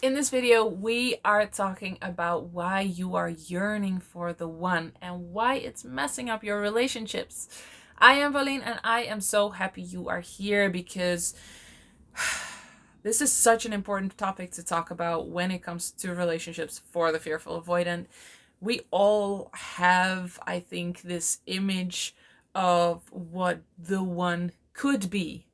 In this video, we are talking about why you are yearning for the one and why it's messing up your relationships. I am Valine and I am so happy you are here because this is such an important topic to talk about when it comes to relationships for the fearful avoidant. We all have, I think, this image of what the one could be.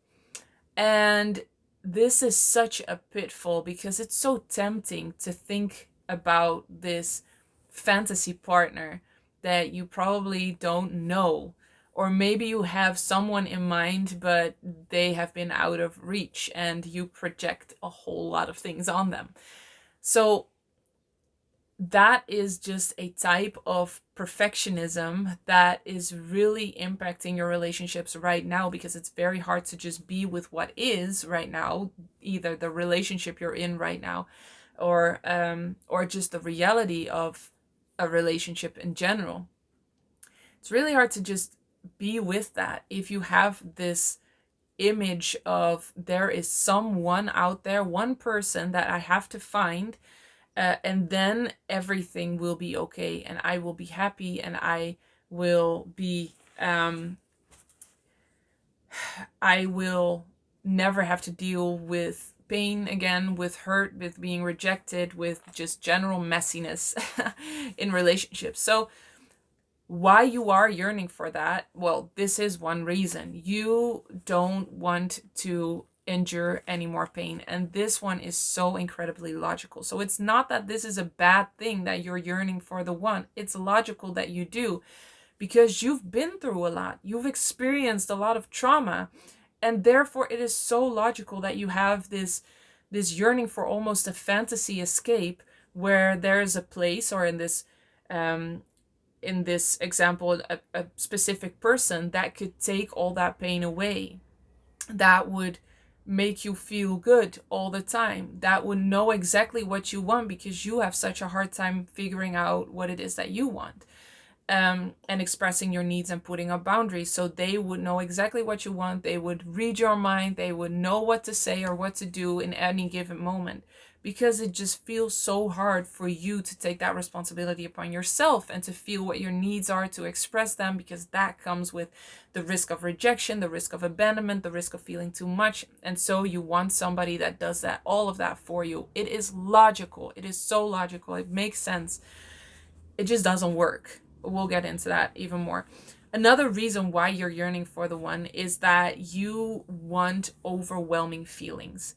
And this is such a pitfall because it's so tempting to think about this fantasy partner that you probably don't know. Or maybe you have someone in mind, but they have been out of reach and you project a whole lot of things on them. So that is just a type of perfectionism that is really impacting your relationships right now, because it's very hard to just be with what is right now, either the relationship you're in right now or just the reality of a relationship in general. It's really hard to just be with that if you have this image of there is someone out there, one person that I have to find, and then everything will be okay and I will be happy and will be I will never have to deal with pain again, with hurt, with being rejected, with just general messiness in relationships. So why you are yearning for that? Well, this is one reason. You don't want to endure any more pain. And this one is so incredibly logical. So it's not that this is a bad thing that you're yearning for the one. It's logical that you do because you've been through a lot. You've experienced a lot of trauma. And therefore it is so logical that you have this yearning for almost a fantasy escape where there's a place, or um in this example, a specific person that could take all that pain away, that would make you feel good all the time, that would know exactly what you want because you have such a hard time figuring out what it is that you want, and expressing your needs and putting up boundaries. So they would know exactly what you want. They would read your mind. They would know what to say or what to do in any given moment, because it just feels so hard for you to take that responsibility upon yourself and to feel what your needs are, to express them, because that comes with the risk of rejection, the risk of abandonment, the risk of feeling too much. And so you want somebody that does that, all of that for you. It is logical. It is so logical. It makes sense. It just doesn't work. We'll get into that even more. Another reason why you're yearning for the one is that you want overwhelming feelings.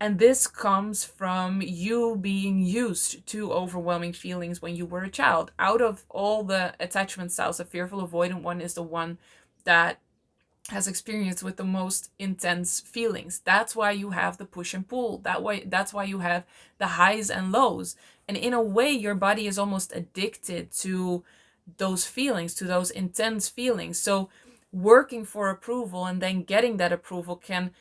And this comes from you being used to overwhelming feelings when you were a child. Out of all the attachment styles, the fearful avoidant one is the one that has experienced with the most intense feelings. That's why you have the push and pull. That's why you have the highs and lows. And in a way, your body is almost addicted to those feelings, to those intense feelings. So working for approval and then getting that approval can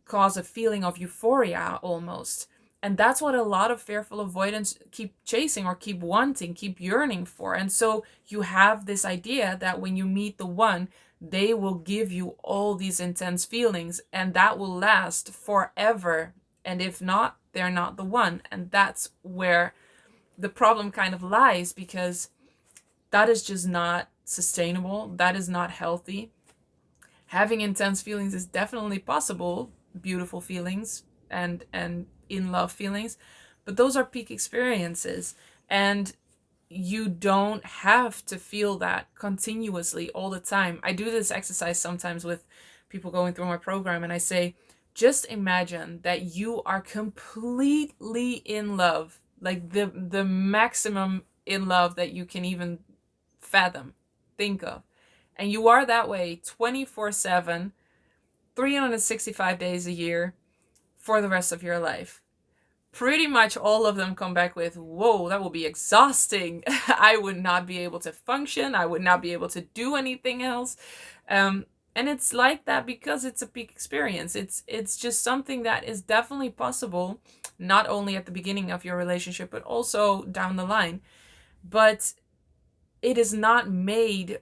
cause a feeling of euphoria almost. And that's what a lot of fearful avoidants keep chasing or keep wanting, keep yearning for. And so you have this idea that when you meet the one, they will give you all these intense feelings and that will last forever. And if not, they're not the one. And that's where the problem kind of lies, because that is just not sustainable. That is not healthy. Having intense feelings is definitely possible, beautiful feelings and in love feelings, but those are peak experiences, and you don't have to feel that continuously all the time. I do this exercise sometimes with people going through my program, and I say, just imagine that you are completely in love, like the maximum in love that you can even fathom, think of. And you are that way 24/7, 365 days a year for the rest of your life. Pretty much all of them come back with, whoa, that will be exhausting. I would not be able to function. I would not be able to do anything else. And it's like that because it's a peak experience. It's just something that is definitely possible, not only at the beginning of your relationship, but also down the line. But it is not made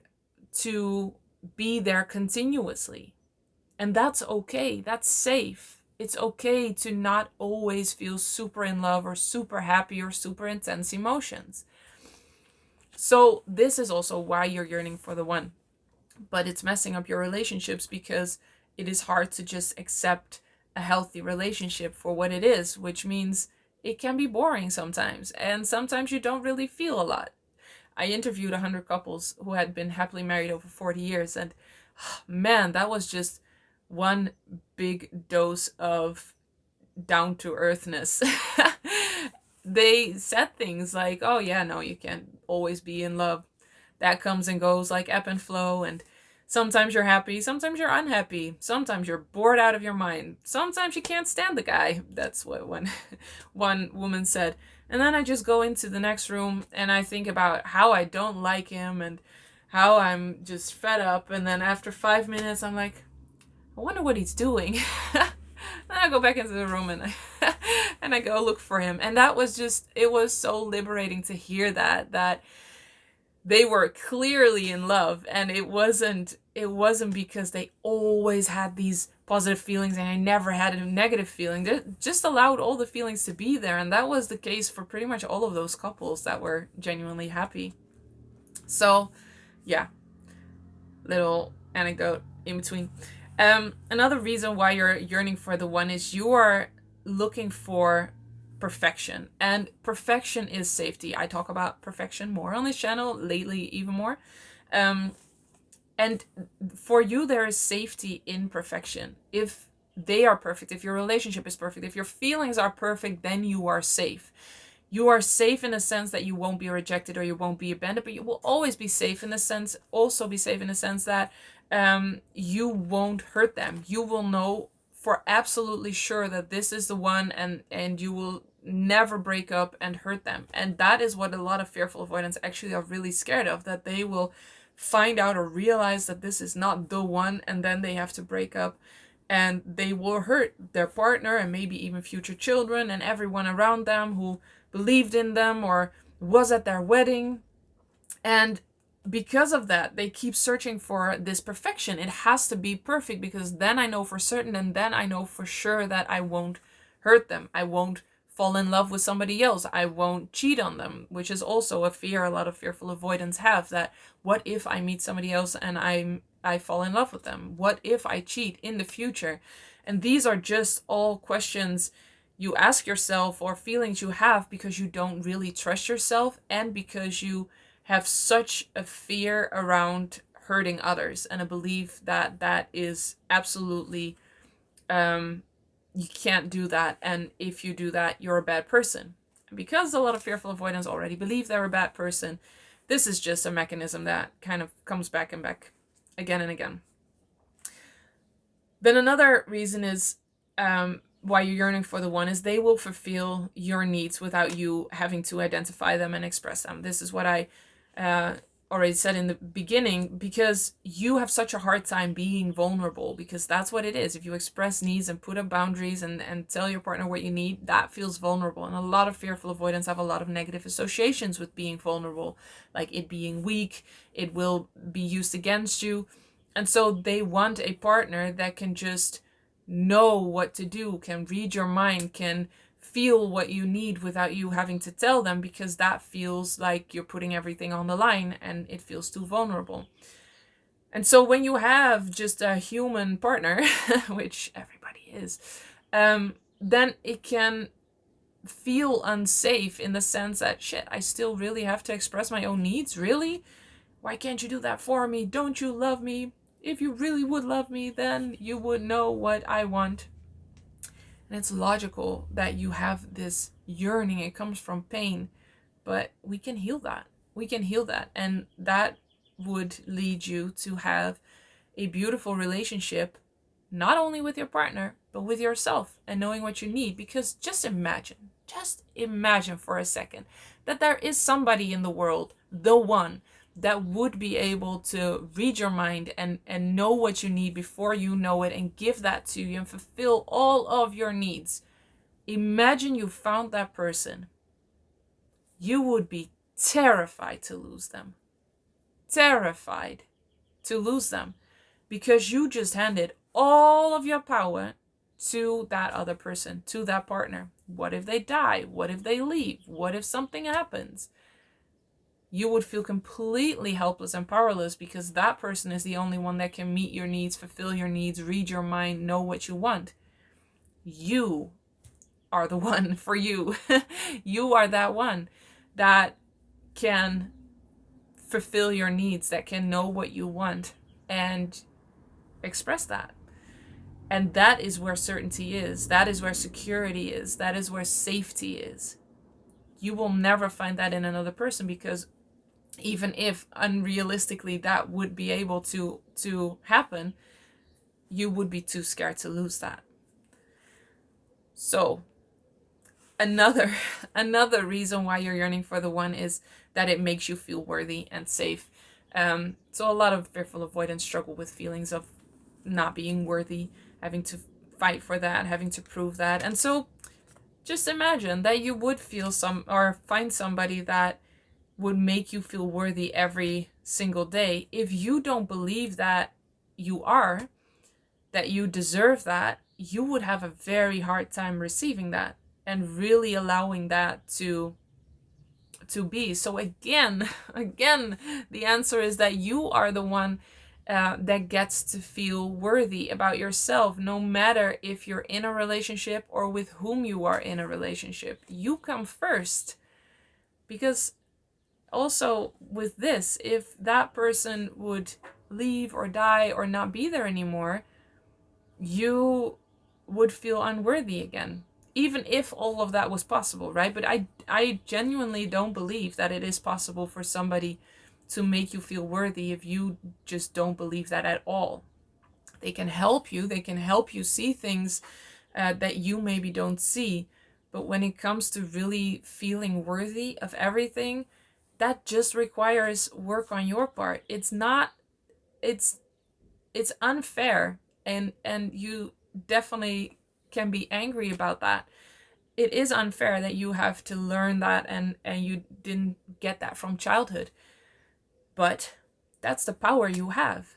to be there continuously. And that's okay. That's safe. It's okay to not always feel super in love or super happy or super intense emotions. So this is also why you're yearning for the one. But it's messing up your relationships because it is hard to just accept a healthy relationship for what it is, which means it can be boring sometimes. And sometimes you don't really feel a lot. I interviewed 100 couples who had been happily married over 40 years. And man, that was just one big dose of down to earthness. They said things like, oh, yeah, no, you can't always be in love. That comes and goes like ebb and flow. And sometimes you're happy, sometimes you're unhappy, sometimes you're bored out of your mind, sometimes you can't stand the guy. That's what one woman said. And then I just go into the next room and I think about how I don't like him and how I'm just fed up. And then after 5 minutes, I'm like, I wonder what he's doing. Then I go back into the room and and I go look for him. And that was just, it was so liberating to hear that they were clearly in love, and it wasn't because they always had these positive feelings and I never had a negative feeling. They just allowed all the feelings to be there, and that was the case for pretty much all of those couples that were genuinely happy. So yeah, little anecdote in between. Another reason why you're yearning for the one is you are looking for perfection, and perfection is safety. I talk about perfection more on this channel lately, even more. And for you, there is safety in perfection. If they are perfect, if your relationship is perfect, if your feelings are perfect, then you are safe. You are safe in the sense that you won't be rejected or you won't be abandoned, but you will always be safe in the sense, that you won't hurt them. You will know for absolutely sure that this is the one, and you will never break up and hurt them. And that is what a lot of fearful avoidants actually are really scared of, that they will find out or realize that this is not the one, and then they have to break up, and they will hurt their partner and maybe even future children and everyone around them who believed in them or was at their wedding. And because of that, they keep searching for this perfection. It has to be perfect because then I know for certain, and then I know for sure that I won't hurt them. I won't fall in love with somebody else. I won't cheat on them, which is also a fear a lot of fearful avoidants have, that what if I meet somebody else and I fall in love with them? What if I cheat in the future? And these are just all questions you ask yourself or feelings you have because you don't really trust yourself, and because you have such a fear around hurting others and a belief that that is absolutely, you can't do that, and if you do that, you're a bad person. And because a lot of fearful avoidants already believe they're a bad person, this is just a mechanism that kind of comes back and back again and again. Then another reason is why you're yearning for the one is they will fulfill your needs without you having to identify them and express them. This is what I already said in the beginning, because you have such a hard time being vulnerable, because that's what it is. If you express needs and put up boundaries and tell your partner what you need, that feels vulnerable. And a lot of fearful avoidants have a lot of negative associations with being vulnerable, like it being weak, it will be used against you. And so they want a partner that can just know what to do, can read your mind, can feel what you need without you having to tell them, because that feels like you're putting everything on the line and it feels too vulnerable. And so when you have just a human partner, which everybody is, then it can feel unsafe in the sense that, shit, I still really have to express my own needs? Really? Why can't you do that for me? Don't you love me? If you really would love me, then you would know what I want. And it's logical that you have this yearning. It comes from pain, but we can heal that. We can heal that. And that would lead you to have a beautiful relationship, not only with your partner, but with yourself, and knowing what you need. Because just imagine for a second that there is somebody in the world, the one, that would be able to read your mind and know what you need before you know it, and give that to you and fulfill all of your needs. Imagine you found that person. You would be terrified to lose them. Terrified to lose them, because you just handed all of your power to that other person, to that partner. What if they die? What if they leave? What if something happens? You would feel completely helpless and powerless because that person is the only one that can meet your needs, fulfill your needs, read your mind, know what you want. You are the one for you. You are that one that can fulfill your needs, that can know what you want and express that. And that is where certainty is. That is where security is. That is where safety is. You will never find that in another person, because even if unrealistically that would be able to happen, you would be too scared to lose that. So another reason why you're yearning for the one is that it makes you feel worthy and safe. So a lot of fearful avoidants struggle with feelings of not being worthy, having to fight for that, having to prove that. And so just imagine that you would feel find somebody that would make you feel worthy every single day. If you don't believe that you are, that you deserve that, you would have a very hard time receiving that and really allowing that to be. So again, the answer is that you are the one that gets to feel worthy about yourself, no matter if you're in a relationship or with whom you are in a relationship. You come first. Because also with this, if that person would leave or die or not be there anymore, you would feel unworthy again, even if all of that was possible, right? But I genuinely don't believe that it is possible for somebody to make you feel worthy if you just don't believe that at all. They can help you see things that you maybe don't see. But when it comes to really feeling worthy of everything, that just requires work on your part. It's unfair, and you definitely can be angry about that. It is unfair that you have to learn that and you didn't get that from childhood. But that's the power you have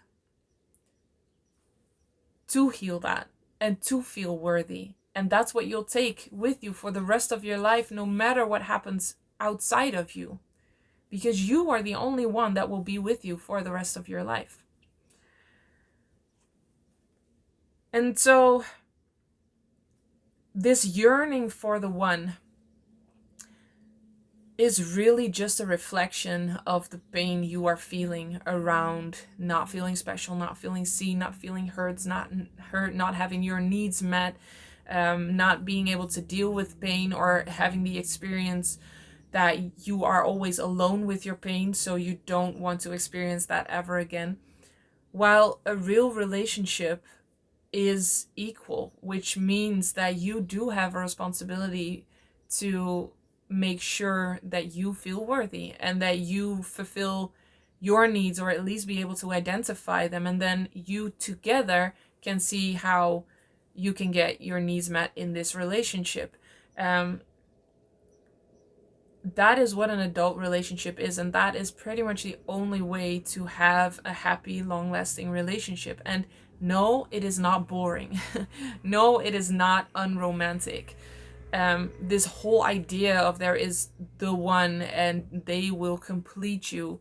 to heal that and to feel worthy. And that's what you'll take with you for the rest of your life, no matter what happens outside of you. Because you are the only one that will be with you for the rest of your life. And so this yearning for the one is really just a reflection of the pain you are feeling around not feeling special, not feeling seen, not feeling heard, not having your needs met, not being able to deal with pain, or having the experience that you are always alone with your pain, so you don't want to experience that ever again. While a real relationship is equal, which means that you do have a responsibility to make sure that you feel worthy and that you fulfill your needs, or at least be able to identify them, and then you together can see how you can get your needs met in this relationship. That is what an adult relationship is, and that is pretty much the only way to have a happy, long-lasting relationship. And no, it is not boring. No, it is not unromantic. This whole idea of there is the one and they will complete you,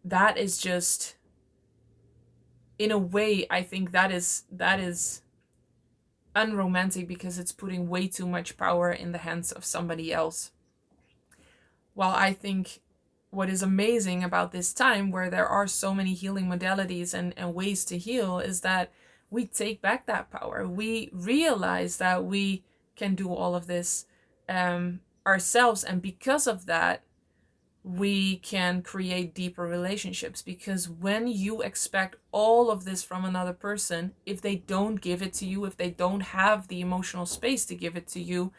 that is just, in a way, I think that is unromantic, because it's putting way too much power in the hands of somebody else. While I think what is amazing about this time, where there are so many healing modalities and ways to heal, is that we take back that power. We realize that we can do all of this ourselves, and because of that, we can create deeper relationships. Because when you expect all of this from another person, if they don't give it to you, if they don't have the emotional space to give it to you,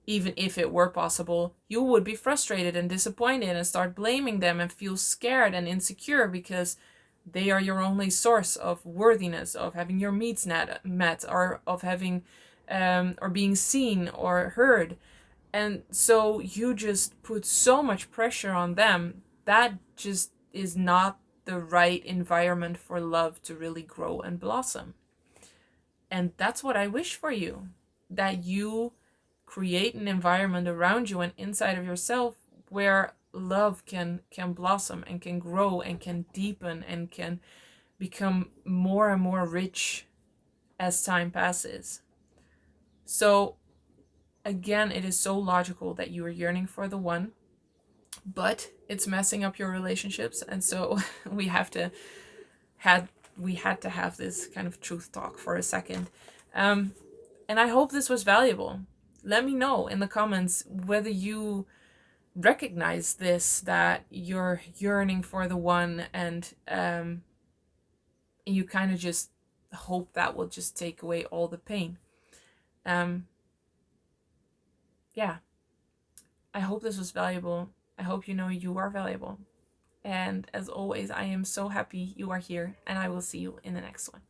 even if it were possible, you would be frustrated and disappointed and start blaming them and feel scared and insecure, because they are your only source of worthiness, of having your needs met, or of having or being seen or heard. And so you just put so much pressure on them. That just is not the right environment for love to really grow and blossom. And that's what I wish for you, that you create an environment around you and inside of yourself where love can blossom and can grow and can deepen and can become more and more rich as time passes. So again, it is so logical that you are yearning for the one, but it's messing up your relationships, and so we have to had we had to have this kind of truth talk for a second. And I hope this was valuable. Let me know in the comments whether you recognize this, that you're yearning for the one, and you kind of just hope that will just take away all the pain. Yeah, I hope this was valuable. I hope you know you are valuable. And as always, I am so happy you are here, and I will see you in the next one.